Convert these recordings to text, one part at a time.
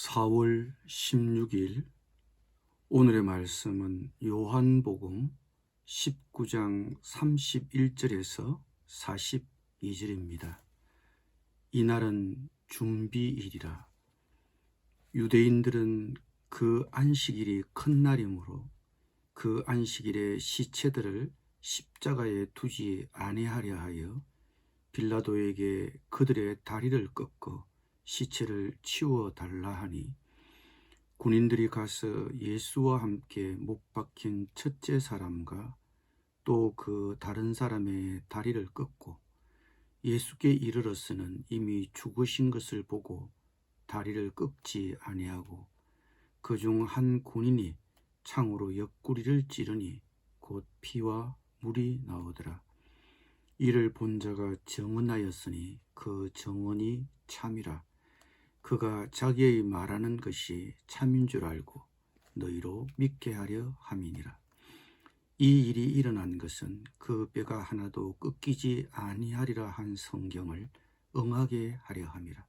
4월 16일 오늘의 말씀은 요한복음 19장 31절에서 42절입니다. 이날은 준비일이라. 유대인들은 그 안식일이 큰 날이므로 그 안식일에 시체들을 십자가에 두지 아니하려 하여 빌라도에게 그들의 다리를 꺾어 시체를 치워 달라 하니, 군인들이 가서 예수와 함께 못 박힌 첫째 사람과 또 그 다른 사람의 다리를 꺾고 예수께 이르러서는 이미 죽으신 것을 보고 다리를 꺾지 아니하고, 그중 한 군인이 창으로 옆구리를 찌르니 곧 피와 물이 나오더라. 이를 본 자가 정언하였으니 그 정언이 참이라. 그가 자기의 말하는 것이 참인 줄 알고 너희로 믿게 하려 함이니라. 이 일이 일어난 것은 그 뼈가 하나도 꺾이지 아니하리라 한 성경을 응하게 하려 함이라.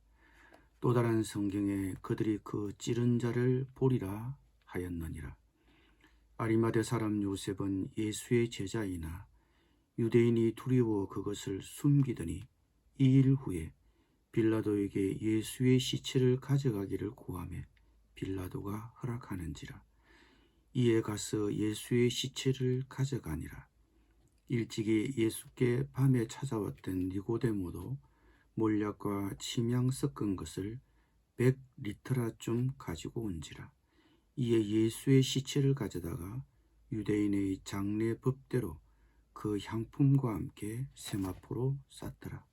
또 다른 성경에 그들이 그 찌른 자를 보리라 하였느니라. 아리마대 사람 요셉은 예수의 제자이나 유대인이 두려워 그것을 숨기더니 2일 후에 빌라도에게 예수의 시체를 가져가기를 구하매 빌라도가 허락하는지라. 이에 가서 예수의 시체를 가져가니라. 일찍이 예수께 밤에 찾아왔던 니고데모도 몰약과 침향 섞은 것을 100리터라쯤 가지고 온지라. 이에 예수의 시체를 가져다가 유대인의 장례 법대로 그 향품과 함께 세마포로 쌌더라.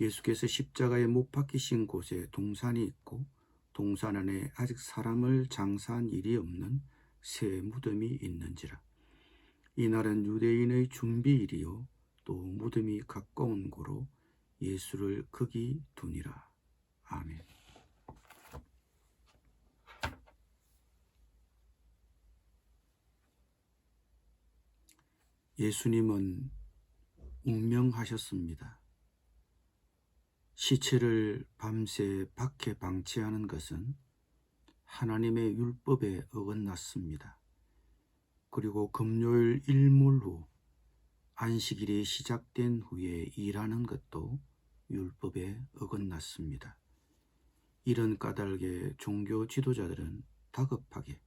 예수께서 십자가에 못 박히신 곳에 동산이 있고 동산 안에 아직 사람을 장사한 일이 없는 새 무덤이 있는지라. 이날은 유대인의 준비일이요 또 무덤이 가까운 고로 예수를 거기 두니라. 아멘. 예수님은 운명하셨습니다. 시체를 밤새 밖에 방치하는 것은 하나님의 율법에 어긋났습니다. 그리고 금요일 일몰 후 안식일이 시작된 후에 일하는 것도 율법에 어긋났습니다. 이런 까닭에 종교 지도자들은 다급하게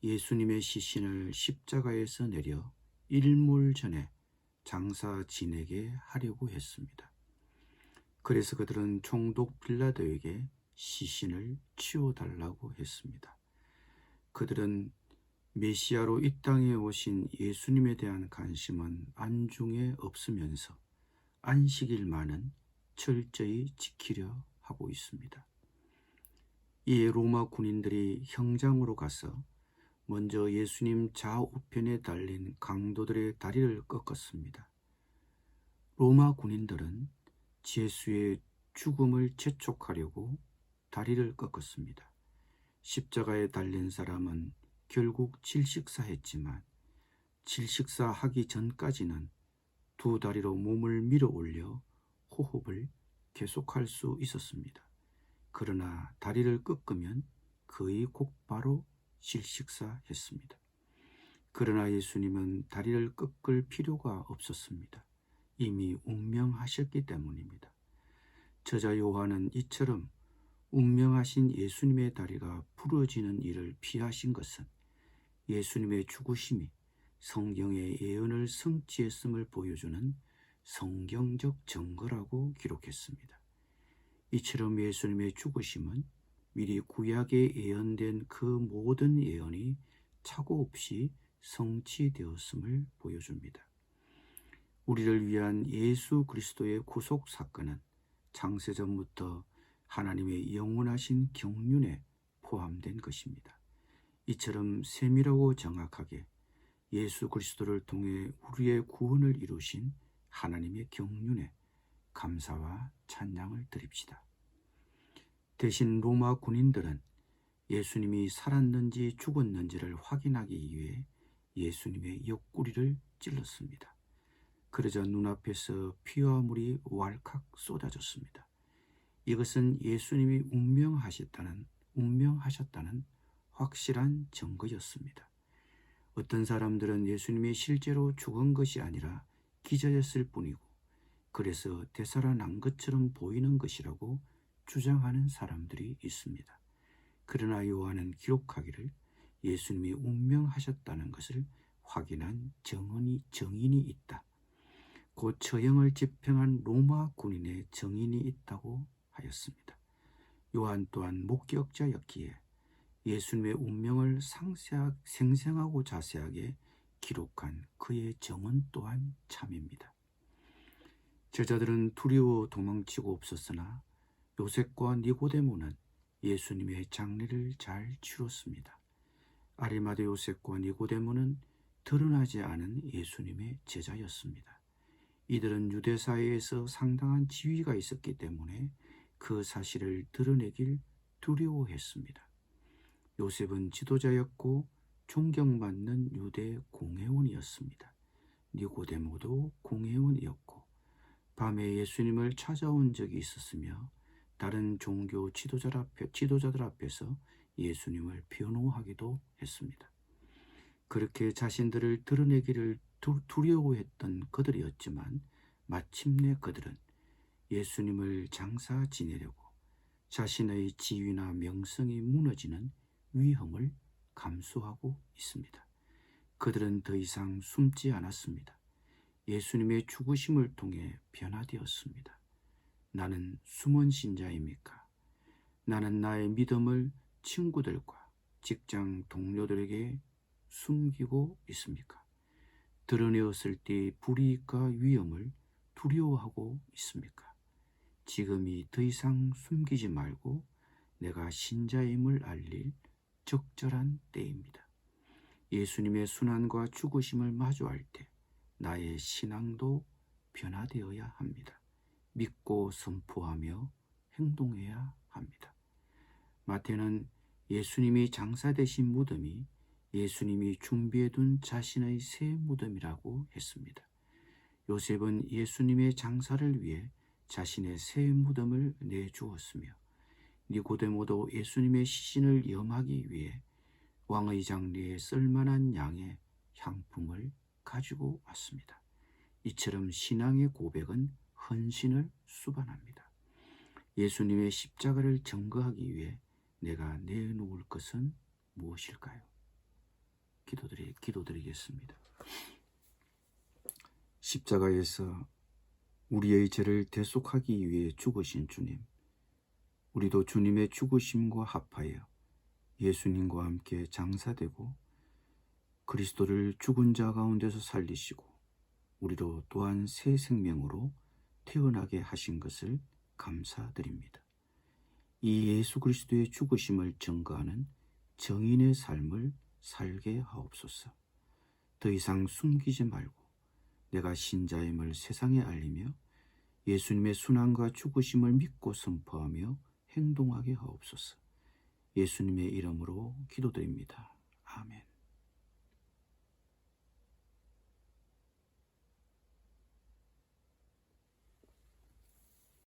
예수님의 시신을 십자가에서 내려 일몰 전에 장사 지내게 하려고 했습니다. 그래서 그들은 총독 빌라도에게 시신을 치워달라고 했습니다. 그들은 메시아로 이 땅에 오신 예수님에 대한 관심은 안중에 없으면서 안식일만은 철저히 지키려 하고 있습니다. 이에 로마 군인들이 형장으로 가서 먼저 예수님 좌우편에 달린 강도들의 다리를 꺾었습니다. 로마 군인들은 예수의 죽음을 재촉하려고 다리를 꺾었습니다. 십자가에 달린 사람은 결국 질식사했지만 질식사하기 전까지는 두 다리로 몸을 밀어 올려 호흡을 계속할 수 있었습니다. 그러나 다리를 꺾으면 거의 곧바로 질식사했습니다. 그러나 예수님은 다리를 꺾을 필요가 없었습니다. 이미 운명하셨기 때문입니다. 저자 요한은 이처럼 운명하신 예수님의 다리가 부러지는 일을 피하신 것은 예수님의 죽으심이 성경의 예언을 성취했음을 보여주는 성경적 증거라고 기록했습니다. 이처럼 예수님의 죽으심은 미리 구약에 예언된 그 모든 예언이 착오 없이 성취되었음을 보여줍니다. 우리를 위한 예수 그리스도의 구속 사건은 창세전부터 하나님의 영원하신 경륜에 포함된 것입니다. 이처럼 세밀하고 정확하게 예수 그리스도를 통해 우리의 구원을 이루신 하나님의 경륜에 감사와 찬양을 드립시다. 대신 로마 군인들은 예수님이 살았는지 죽었는지를 확인하기 위해 예수님의 옆구리를 찔렀습니다. 그러자 눈앞에서 피와 물이 왈칵 쏟아졌습니다. 이것은 예수님이 운명하셨다는 운명하셨다는 확실한 증거였습니다. 어떤 사람들은 예수님이 실제로 죽은 것이 아니라 기절했을 뿐이고 그래서 되살아난 것처럼 보이는 것이라고 주장하는 사람들이 있습니다. 그러나 요한은 기록하기를 예수님이 운명하셨다는 것을 확인한 정인이 있다. 곧 처형을 집행한 로마 군인의 정인이 있다고 하였습니다. 요한 또한 목격자였기에 예수님의 운명을 생생하고 자세하게 기록한 그의 정언 또한 참입니다. 제자들은 두려워 도망치고 없었으나 요셉과 니고데모는 예수님의 장례를 잘 치렀습니다. 아리마대 요셉과 니고데모는 드러나지 않은 예수님의 제자였습니다. 이들은 유대 사회에서 상당한 지위가 있었기 때문에 그 사실을 드러내길 두려워했습니다. 요셉은 지도자였고 존경받는 유대 공회원이었습니다. 니고데모도 공회원이었고 밤에 예수님을 찾아온 적이 있었으며 다른 종교 지도자들 앞에서 예수님을 변호하기도 했습니다. 그렇게 자신들을 드러내기를 두려워했던 그들이었지만 마침내 그들은 예수님을 장사 지내려고 자신의 지위나 명성이 무너지는 위험을 감수하고 있습니다. 그들은 더 이상 숨지 않았습니다. 예수님의 죽으심을 통해 변화되었습니다. 나는 숨은 신자입니까? 나는 나의 믿음을 친구들과 직장 동료들에게 숨기고 있습니까? 드러내었을 때의 불이익과 위험을 두려워하고 있습니까? 지금이 더 이상 숨기지 말고 내가 신자임을 알릴 적절한 때입니다. 예수님의 순환과 죽으심을 마주할 때 나의 신앙도 변화되어야 합니다. 믿고 선포하며 행동해야 합니다. 마태는 예수님이 장사되신 무덤이 예수님이 준비해둔 자신의 새 무덤이라고 했습니다. 요셉은 예수님의 장사를 위해 자신의 새 무덤을 내주었으며 니고데모도 예수님의 시신을 염하기 위해 왕의 장례에 쓸만한 양의 향품을 가지고 왔습니다. 이처럼 신앙의 고백은 헌신을 수반합니다. 예수님의 십자가를 증거하기 위해 내가 내놓을 것은 무엇일까요? 기도드리겠습니다. 십자가에서 우리의 죄를 대속하기 위해 죽으신 주님, 우리도 주님의 죽으심과 합하여 예수님과 함께 장사되고 그리스도를 죽은 자 가운데서 살리시고 우리로 또한 새 생명으로 태어나게 하신 것을 감사드립니다. 이 예수 그리스도의 죽으심을 증거하는 정인의 삶을 살게 하옵소서. 더 이상 숨기지 말고 내가 신자임을 세상에 알리며 예수님의 순환과 죽으심을 믿고 선포하며 행동하게 하옵소서. 예수님의 이름으로 기도드립니다. 아멘.